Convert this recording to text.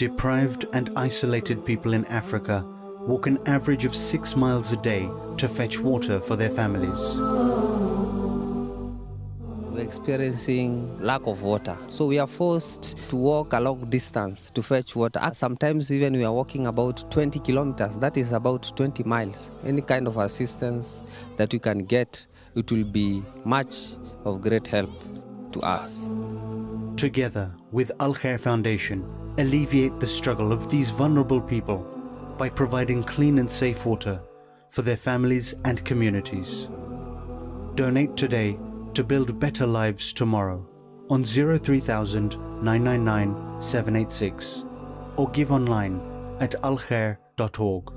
Deprived and isolated people in Africa walk an average of 6 miles a day to fetch water for their families. We're experiencing lack of water, so we are forced to walk a long distance to fetch water. Sometimes even we are walking about 20 kilometers, that is about 20 miles. Any kind of assistance that we can get, it will be much of great help to us. Together with Al-Khair Foundation, alleviate the struggle of these vulnerable people by providing clean and safe water for their families and communities. Donate today to build better lives tomorrow on 03000 999 786 or give online at alkhair.org.